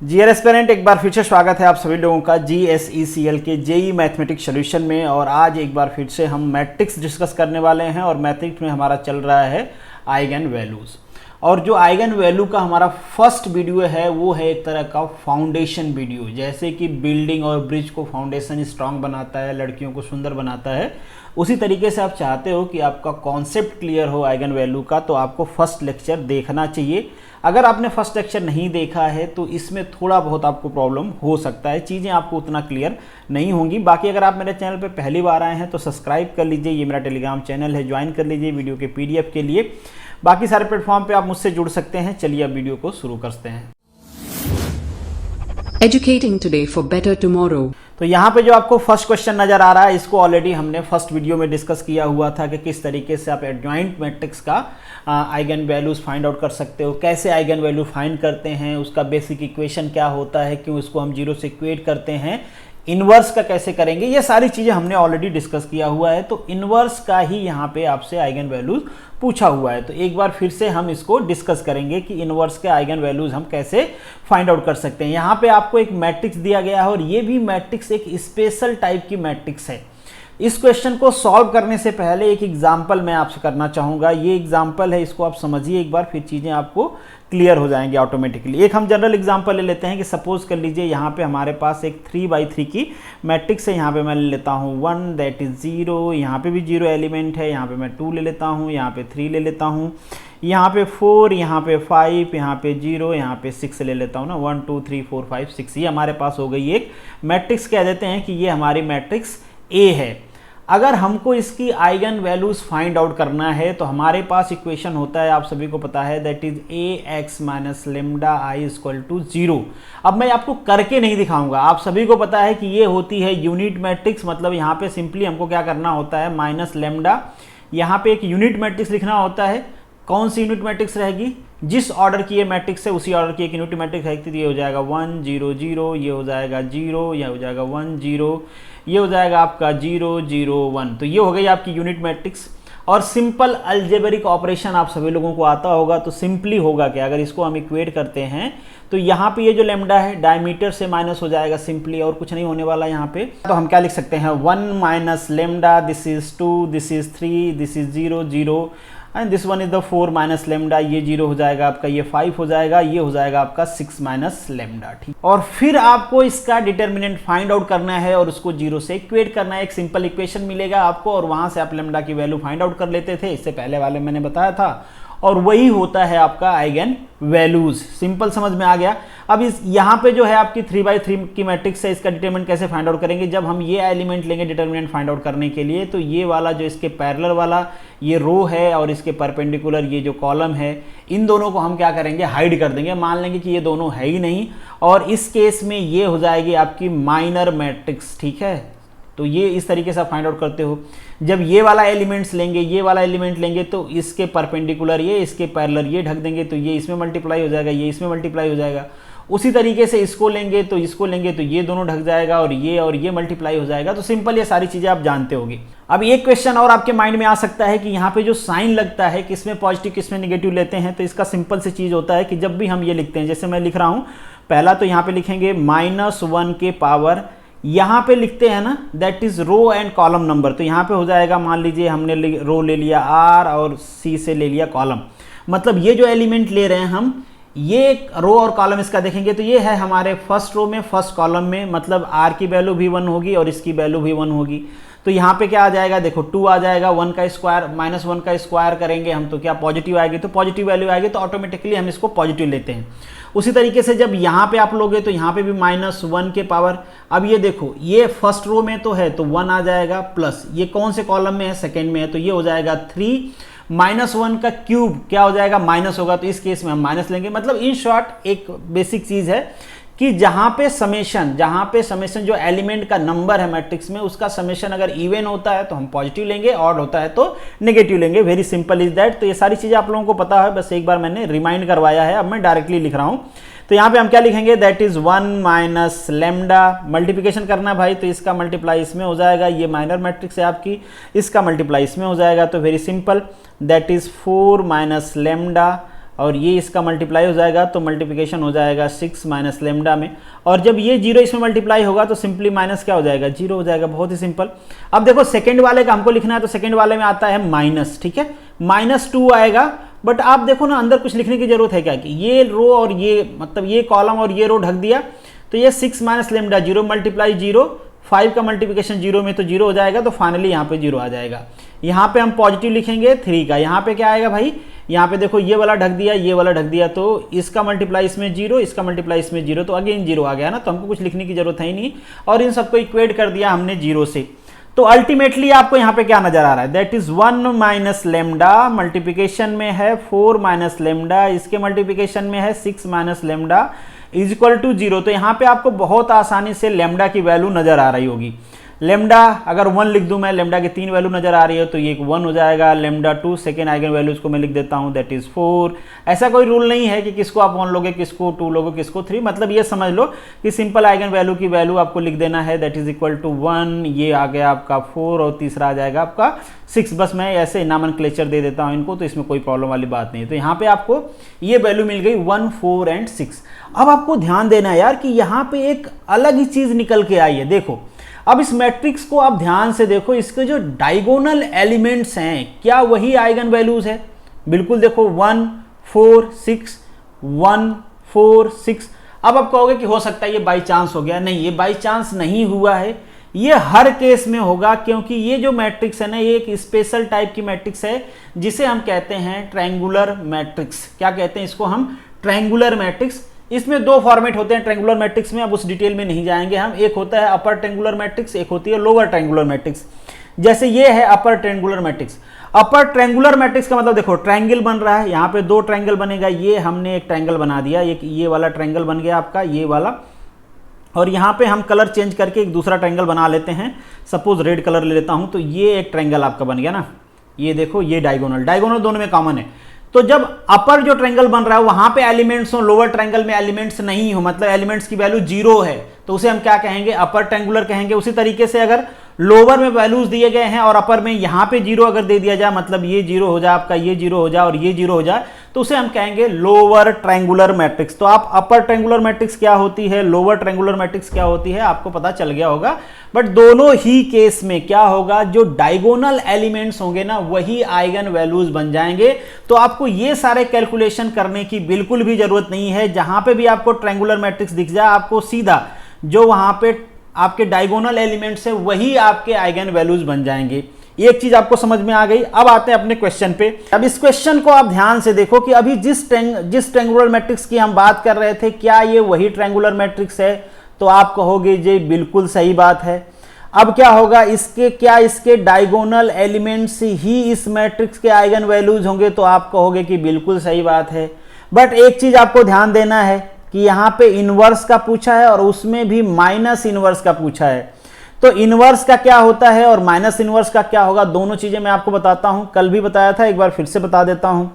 GR aspirant एक बार फिर से स्वागत है आप सभी लोगों का GSECL के जेई मैथमेटिक्स सॉल्यूशन में। और आज एक बार फिर से हम मैट्रिक्स डिस्कस करने वाले हैं और मैट्रिक्स में हमारा चल रहा है आइगन वैल्यूज़। और जो आइगन वैल्यू का हमारा फर्स्ट वीडियो है वो है एक तरह का फाउंडेशन वीडियो। जैसे कि बिल्डिंग और ब्रिज को फाउंडेशन स्ट्रांग बनाता है, लड़कियों को सुंदर बनाता है, उसी तरीके से आप चाहते हो कि आपका कॉन्सेप्ट क्लियर हो आइगन वैल्यू का, तो आपको फर्स्ट लेक्चर देखना चाहिए। अगर आपने फर्स्ट लेक्चर नहीं देखा है तो इसमें थोड़ा बहुत आपको प्रॉब्लम हो सकता है, चीज़ें आपको उतना क्लियर नहीं होंगी। बाकी अगर आप मेरे चैनल पे पहली बार आए हैं तो सब्सक्राइब कर लीजिए, ये मेरा टेलीग्राम चैनल है, ज्वाइन कर लीजिए वीडियो के PDF के लिए। बाकी सारे प्लेटफॉर्म पे आप मुझसे जुड़ सकते हैं। चलिए अब वीडियो को शुरू करते हैं। Educating today for better tomorrow। तो यहाँ पे जो आपको फर्स्ट क्वेश्चन नजर आ रहा है, इसको ऑलरेडी हमने फर्स्ट वीडियो में डिस्कस किया हुआ था कि किस तरीके से आप एडजॉइंट मैट्रिक्स का आइगन वैल्यूज फाइंड आउट कर सकते हो, कैसे आइगन वैल्यू फाइंड करते हैं, उसका बेसिक इक्वेशन क्या होता है, क्यों इसको हम जीरो से इक्वेट करते हैं, इन्वर्स का कैसे करेंगे, ये सारी चीज़ें हमने ऑलरेडी डिस्कस किया हुआ है। तो इन्वर्स का ही यहाँ पे आपसे आइगन वैल्यूज पूछा हुआ है, तो एक बार फिर से हम इसको डिस्कस करेंगे कि इन्वर्स के आइगन वैल्यूज हम कैसे फाइंड आउट कर सकते हैं। यहाँ पे आपको एक मैट्रिक्स दिया गया है और ये भी मैट्रिक्स एक स्पेशल टाइप की मैट्रिक्स है। इस क्वेश्चन को सॉल्व करने से पहले एक एग्जाम्पल मैं आपसे करना चाहूँगा। ये एग्जाम्पल है, इसको आप समझिए एक बार, फिर चीज़ें आपको क्लियर हो जाएंगे ऑटोमेटिकली। एक हम जनरल एग्जांपल ले लेते हैं कि सपोज कर लीजिए यहाँ पे हमारे पास एक 3x3 की मैट्रिक्स है। यहाँ पे मैं ले लेता हूँ 1 दैट इज 0, यहाँ पे भी 0 एलिमेंट है, यहाँ पे मैं 2 ले लेता हूँ, यहाँ पे 3 ले लेता हूँ, यहाँ पे 4, यहाँ पे 5, यहाँ पे 0, यहाँ पे 6 ले लेता हूँ ना। 1 2 3 4 5 6 ये हमारे पास हो गई एक मैट्रिक्स। कह देते हैं कि ये हमारी मैट्रिक्स A है। अगर हमको इसकी आइगन वैल्यूज फाइंड आउट करना है तो हमारे पास इक्वेशन होता है, आप सभी को पता है, that is ax minus lambda I equal to 0। अब मैं आपको करके नहीं दिखाऊंगा, आप सभी को पता है कि ये होती है यूनिट मैट्रिक्स। मतलब यहाँ पे सिंपली हमको क्या करना होता है, माइनस लेमडा, यहाँ पे एक यूनिट मैट्रिक्स लिखना होता है। कौन सी यूनिट मैट्रिक्स रहेगी, जिस ऑर्डर की ये मैट्रिक्स है उसी ऑर्डर की एक यूनिट मैट्रिक्स रहेगी। तो ये हो जाएगा 1 0 0, ये हो जाएगा 0, ये हो जाएगा 1 0, ये हो जाएगा आपका 0 0 1। तो ये हो गई आपकी यूनिट मैट्रिक्स। और सिंपल अलजेब्रिक ऑपरेशन आप सभी लोगों को आता होगा, तो सिंपली होगा कि अगर इसको हम इक्वेट करते हैं तो यहाँ पे ये जो लेमडा है डायमीटर से माइनस हो जाएगा सिंपली, और कुछ नहीं होने वाला यहाँ पे। तो हम क्या लिख सकते हैं, 1 minus lambda, this is 2, this is 3, this is 0 0 and this one is the 4 minus lambda, ये 0 हो जाएगा आपका, ये 5 हो जाएगा, ये हो जाएगा आपका 6 माइनस लेमडा। ठीक, और फिर आपको इसका डिटर्मिनेंट फाइंड आउट करना है और उसको 0 से इक्वेट करना है। एक सिंपल इक्वेशन मिलेगा आपको और वहां से आप लेमडा की वैल्यू फाइंड आउट कर लेते थे, इससे पहले वाले मैंने बताया था, और वही होता है आपका आइगन वैल्यूज। सिंपल समझ में आ गया। अब इस यहाँ पे जो है आपकी 3x3 की मैट्रिक्स है, इसका डिटरमिनेंट कैसे फाइंड आउट करेंगे, जब हम ये एलिमेंट लेंगे डिटरमिनेंट फाइंड आउट करने के लिए, तो ये वाला जो इसके पैरेलल वाला ये रो है और इसके परपेंडिकुलर ये जो कॉलम है, इन दोनों को हम क्या करेंगे, हाइड कर देंगे। मान लेंगे कि ये दोनों है ही नहीं, और इस केस में ये हो जाएगी आपकी माइनर मैट्रिक्स। ठीक है, तो ये इस तरीके से आप फाइंड आउट करते हो। जब ये वाला एलिमेंट्स लेंगे, ये वाला एलिमेंट लेंगे, तो इसके परपेंडिकुलर ये, इसके पैरेलल ये ढक देंगे, तो ये इसमें मल्टीप्लाई हो जाएगा, ये इसमें मल्टीप्लाई हो जाएगा। उसी तरीके से इसको लेंगे तो इसको लेंगे तो ये दोनों ढक जाएगा और ये मल्टीप्लाई हो जाएगा। तो सिंपल ये सारी चीजें आप जानते होंगे। अब एक क्वेश्चन और आपके माइंड में आ सकता है कि यहाँ पे जो साइन लगता है, किसमें पॉजिटिव किसमें नेगेटिव लेते हैं। तो इसका सिंपल सी चीज होता है कि जब भी हम ये लिखते हैं, जैसे मैं लिख रहा हूँ, पहला तो यहाँ पे लिखेंगे -1 के पावर, यहाँ पे लिखते हैं ना, that is row and column number. तो यहाँ पे हो जाएगा, मान लीजिए हमने रो ले लिया R और C से ले लिया कॉलम। मतलब ये जो एलिमेंट ले रहे हैं हम, ये रो और कॉलम इसका देखेंगे तो ये है हमारे फर्स्ट रो में, फर्स्ट कॉलम में। मतलब R की वैल्यू भी 1 होगी और इसकी वैल्यू भी 1 होगी। तो यहाँ पे क्या आ जाएगा, देखो 2 आ जाएगा, 1 का स्क्वायर माइनस 1 का स्क्वायर करेंगे हम तो क्या पॉजिटिव आएगी, तो पॉजिटिव वैल्यू आएगी, तो ऑटोमेटिकली हम इसको पॉजिटिव लेते हैं। उसी तरीके से जब यहाँ पे आप लोगे तो यहाँ पे भी -1 के पावर। अब ये देखो, ये फर्स्ट रो में तो है तो 1 आ जाएगा, प्लस ये कौन से कॉलम में है, सेकेंड में है, तो ये हो जाएगा 3 -1 का क्यूब क्या हो जाएगा, माइनस होगा, तो इस केस में हम माइनस लेंगे। मतलब इन शॉर्ट एक बेसिक चीज है कि जहां पे समेशन जो एलिमेंट का नंबर है मैट्रिक्स में, उसका समेशन अगर इवन होता है तो हम पॉजिटिव लेंगे, ऑड होता है तो नेगेटिव लेंगे। Very simple is that. तो ये सारी चीजें आप लोगों को पता है, बस एक बार मैंने रिमाइंड करवाया है, अब मैं डायरेक्टली लिख रहा हूं। तो यहाँ पे हम क्या लिखेंगे, that is 1 minus lambda, multiplication करना भाई, तो इसका मल्टीप्लाई इसमें हो जाएगा, ये माइनर मैट्रिक्स है आपकी, इसका मल्टीप्लाई इसमें हो जाएगा। तो very simple, that is 4 minus lambda और ये इसका मल्टीप्लाई हो जाएगा तो मल्टीप्लिकेशन हो जाएगा 6 माइनस लेमडा में, और जब ये 0 इसमें मल्टीप्लाई होगा तो सिंपली माइनस क्या हो जाएगा, 0 हो जाएगा। बहुत ही सिंपल। अब देखो सेकंड वाले का हमको लिखना है तो सेकंड वाले में आता है माइनस, ठीक है, -2 आएगा। बट आप देखो ना अंदर कुछ लिखने की जरूरत है क्या, कि ये रो और ये मतलब ये कॉलम और ये रो ढक दिया तो ये 6 माइनस लेमडा 0 मल्टीप्लाई 0, 5 का मल्टीप्लिकेशन 0 में तो 0 हो जाएगा, तो फाइनली यहाँ पे 0 आ जाएगा। यहाँ पे हम पॉजिटिव लिखेंगे 3 का, यहाँ पे क्या आएगा भाई, यहाँ पे देखो ये वाला ढक दिया, ये वाला ढक दिया, तो इसका मल्टीप्लाई इसमें 0, इसका मल्टीप्लाई इसमें 0, तो अगेन 0 आ गया ना, तो हमको कुछ लिखने की जरूरत है ही नहीं, और इन सबको इक्वेट कर दिया हमने 0 से। तो अल्टीमेटली आपको यहाँ पे क्या नजर आ रहा है, that is 1 minus lambda, multiplication में है 4 माइनस लेमडा, इसके मल्टीप्लिकेशन में है 6 minus lambda is equal to 0। तो यहाँ पे आपको बहुत आसानी से लेमडा की वैल्यू नजर आ रही होगी। लेमडा अगर 1 लिख दूं मैं, लेमडा की 3 वैल्यू नजर आ रही है तो ये 1 हो जाएगा। लेमडा 2 सेकेंड आइगन वैल्यूज को मैं लिख देता हूं, दैट इज 4। ऐसा कोई रूल नहीं है कि किसको आप 1 लोगे, किसको 2 लोगे, किसको 3, मतलब ये समझ लो कि सिंपल आइगन वैल्यू की वैल्यू आपको लिख देना है, दैट इज इक्वल टू 1, ये आ गया आपका 4 और तीसरा आ जाएगा आपका 6। बस मैं ऐसे नॉमेनक्लेचर दे देता हूं इनको, तो इसमें कोई प्रॉब्लम वाली बात नहीं है। तो यहाँ पे आपको ये वैल्यू मिल गई 1, 4 एंड 6। अब आपको ध्यान देना है यार कि यहाँ पे एक अलग ही चीज निकल के आई है। देखो अब इस मैट्रिक्स को आप ध्यान से देखो, इसके जो डायगोनल एलिमेंट्स हैं क्या वही आइगन वैल्यूज है, बिल्कुल देखो 1, 4, 6, 1, 4, 6। अब आप कहोगे कि हो सकता है ये बाई चांस हो गया, नहीं, ये बाई चांस नहीं हुआ है, ये हर केस में होगा, क्योंकि ये जो मैट्रिक्स है ना, ये एक स्पेशल टाइप की मैट्रिक्स है जिसे हम कहते हैं ट्रायंगुलर मैट्रिक्स। क्या कहते हैं इसको हम, ट्रायंगुलर मैट्रिक्स। इसमें 2 फॉर्मेट होते हैं ट्रायंगुलर मैट्रिक्स में, अब उस डिटेल में नहीं जाएंगे हम। एक होता है अपर ट्रायंगुलर मैट्रिक्स, एक होती है लोअर ट्रायंगुलर मैट्रिक्स। जैसे ये है upper triangular matrix. Upper triangular matrix का मतलब देखो ट्रायंगल बन रहा है, यहाँ पे 2 ट्रायंगल बनेगा, ये हमने एक ट्रायंगल बना दिया, ये वाला ट्रायंगल बन गया आपका, ये वाला, और यहाँ पे हम कलर चेंज करके एक दूसरा ट्रायंगल बना लेते हैं। सपोज रेड कलर ले लेता हूँ, तो ये एक ट्रायंगल आपका बन गया ना, ये देखो ये डायगोनल दोनों में कॉमन है। तो जब अपर जो ट्रायंगल बन रहा है वहां पे एलिमेंट्स हो, लोअर ट्रायंगल में एलिमेंट्स नहीं हो, मतलब एलिमेंट्स की वैल्यू 0 है, तो उसे हम क्या कहेंगे, अपर ट्रायंगुलर कहेंगे। उसी तरीके से अगर लोअर में वैल्यूज दिए गए हैं और अपर में यहाँ पे 0 अगर दे दिया जाए, मतलब ये 0 हो जाए आपका, ये 0 हो जाए और ये 0 हो जाए, तो उसे हम कहेंगे लोअर ट्रायंगुलर मैट्रिक्स। तो आप अपर ट्रायंगुलर मैट्रिक्स क्या होती है, लोअर ट्रायंगुलर मैट्रिक्स क्या होती है, आपको पता चल गया होगा। बट दोनों ही केस में क्या होगा, जो डायगोनल एलिमेंट्स होंगे ना वही आइगन वैल्यूज बन जाएंगे। तो आपको ये सारे कैलकुलेशन करने की बिल्कुल भी जरूरत नहीं है। जहां पे भी आपको ट्रायंगुलर मैट्रिक्स दिख जाए, आपको सीधा जो वहां पे आपके डायगोनल एलिमेंट्स है वही आपके आइगन वैल्यूज बन जाएंगे। एक चीज आपको समझ में आ गई। अब आते हैं अपने क्वेश्चन पे। अब इस क्वेश्चन को आप ध्यान से देखो कि अभी जिस ट्रायंगुलर मैट्रिक्स की हम बात कर रहे थे, क्या ये वही ट्रायंगुलर मैट्रिक्स है, तो आप कहोगे जी बिल्कुल सही बात है। अब क्या होगा, इसके डायगोनल एलिमेंट्स ही इस मैट्रिक्स के आइगन वैल्यूज होंगे, तो आप कहोगे कि बिल्कुल सही बात है। बट एक चीज आपको ध्यान देना है कि यहां पे इनवर्स का पूछा है और उसमें भी माइनस इनवर्स का पूछा है। तो इनवर्स का क्या होता है और माइनस इनवर्स का क्या होगा, दोनों चीजें मैं आपको बताता हूं। कल भी बताया था, एक बार फिर से बता देता हूं।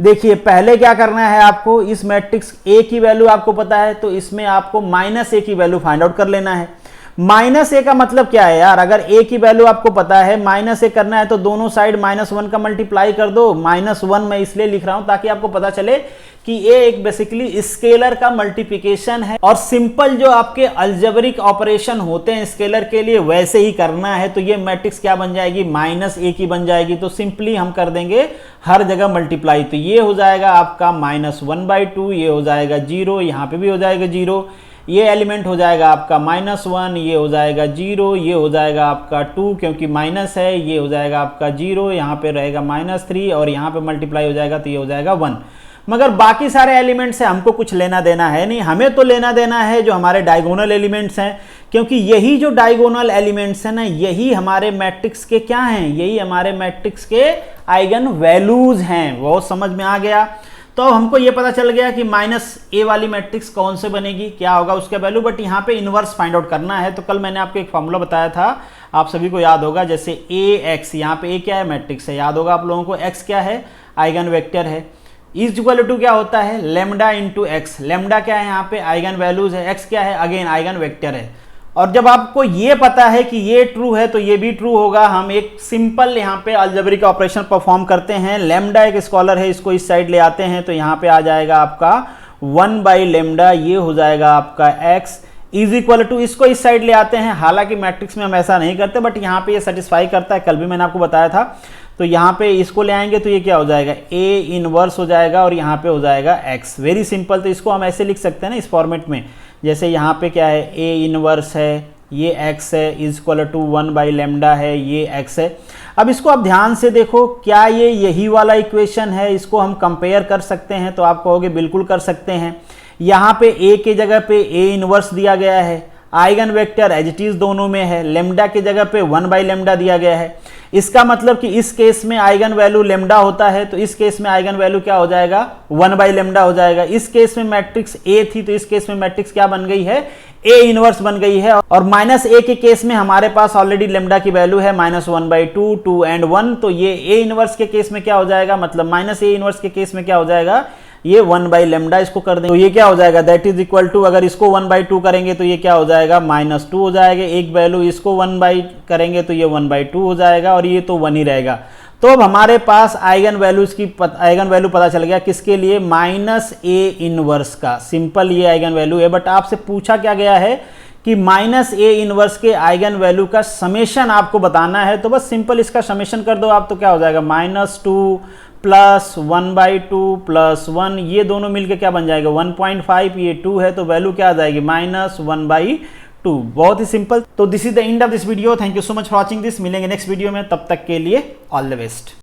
देखिए पहले क्या करना है आपको, इस मैट्रिक्स ए की वैल्यू आपको पता है, तो इसमें आपको -a की वैल्यू फाइंड आउट कर लेना है। -a का मतलब क्या है यार, अगर a की वैल्यू आपको पता है, -a करना है तो दोनों साइड -1 का मल्टीप्लाई कर दो। -1 मैं इसलिए लिख रहा हूं ताकि आपको पता चले कि a एक बेसिकली स्केलर का मल्टीप्लिकेशन है, और सिंपल जो आपके अलजेब्रिक ऑपरेशन होते हैं स्केलर के लिए वैसे ही करना है। तो ये मैट्रिक्स क्या बन जाएगी, -a की बन जाएगी। तो सिंपली हम कर देंगे हर जगह मल्टीप्लाई, तो ये हो जाएगा आपका -1/2, ये हो जाएगा 0, यहाँ पे भी हो जाएगा 0, ये एलिमेंट हो जाएगा आपका -1, ये हो जाएगा 0, ये हो जाएगा आपका 2 क्योंकि माइनस है, ये हो जाएगा आपका 0, यहाँ पे रहेगा -3 और यहाँ पे मल्टीप्लाई हो जाएगा तो ये हो जाएगा 1। मगर बाकी सारे एलिमेंट्स से हमको कुछ लेना देना है नहीं, हमें तो लेना देना है जो हमारे डायगोनल एलिमेंट्स हैं, क्योंकि यही जो डायगोनल एलिमेंट्स हैं ना, यही हमारे मैट्रिक्स के क्या हैं, यही हमारे मैट्रिक्स के आइगन वैल्यूज हैं। वो समझ में आ गया। तो हमको ये पता चल गया कि -a वाली मैट्रिक्स कौन से बनेगी, क्या होगा उसका वैल्यू। बट यहाँ पे इनवर्स फाइंड आउट करना है। तो कल मैंने आपको एक फॉर्मूला बताया था, आप सभी को याद होगा, जैसे ax, यहाँ पे a क्या है, मैट्रिक्स है, याद होगा आप लोगों को। x क्या है, आइगन वेक्टर है। इज इक्वल टू क्या होता है, लेमडा इंटू एक्स। लेमडा क्या है, यहाँ पे आइगन वैल्यूज है, x क्या है, अगेन आइगन वेक्टर है। और जब आपको ये पता है कि ये ट्रू है तो ये भी ट्रू होगा। हम एक सिंपल यहाँ पे अलजेब्रिक ऑपरेशन परफॉर्म करते हैं। लैम्डा एक स्कॉलर है, इसको इस साइड ले आते हैं तो यहाँ पे आ जाएगा आपका 1/λ, ये हो जाएगा आपका x इज इक्वल टू, इसको इस साइड ले आते हैं। हालांकि मैट्रिक्स में हम ऐसा नहीं करते, बट यहाँ पे ये सेटिस्फाई करता है, कल भी मैंने आपको बताया था। तो यहाँ पे इसको ले आएंगे तो ये क्या हो जाएगा, A इनवर्स हो जाएगा और यहाँ पे हो जाएगा x। Very simple. तो इसको हम ऐसे लिख सकते हैं ना इस फॉर्मेट में, जैसे यहाँ पे क्या है, A इनवर्स है, ये x है, इज इक्वल टू 1/λ है, ये x है। अब इसको आप ध्यान से देखो, क्या ये यही वाला इक्वेशन है, इसको हम कंपेयर कर सकते हैं? तो आप कहोगे बिल्कुल कर सकते हैं। यहाँ पे A के जगह पे A इनवर्स दिया गया है, eigen vector as it is दोनों में है, लैम्डा के जगह पे 1/λ दिया गया है। इसका मतलब कि इस केस में आइगन वैल्यू लैम्डा होता है, तो इस केस में आइगन वैल्यू क्या हो जाएगा, 1/λ हो जाएगा। इस केस में मैट्रिक्स A थी तो इस केस में मैट्रिक्स क्या बन गई है, A इनवर्स बन गई है। और -A के केस में हमारे पास ऑलरेडी लैम्डा की वैल्यू है -1/2, 2 and 1, तो ये A इनवर्स के केस में क्या हो जाएगा, मतलब -A इनवर्स के केस में क्या हो जाएगा, ये 1/λ इसको कर देंगे तो ये क्या हो जाएगा, दैट इज इक्वल टू, अगर इसको 1/2 करेंगे तो ये क्या हो जाएगा, -2 हो जाएगा। एक वैल्यू इसको 1 करेंगे तो ये 1/2 हो जाएगा और ये तो 1 ही रहेगा। तो अब हमारे पास आइगन वैल्यूज की आइगन वैल्यू पता चल गया, किसके लिए, -A इनवर्स का। सिंपल ये आइगन वैल्यू है, बट आपसे पूछा क्या गया है कि -A इनवर्स के आइगन वैल्यू का समेशन आपको बताना है। तो बस सिंपल इसका समेशन कर दो आप, तो क्या हो जाएगा, -2 प्लस 1/2 प्लस 1, ये दोनों मिलके क्या बन जाएगा, 1.5, ये 2 है तो वैल्यू क्या आ जाएगी, -1/2। बहुत ही सिंपल। तो this is the end of this video. Thank you so much for watching this. मिलेंगे नेक्स्ट वीडियो में, तब तक के लिए ऑल द बेस्ट।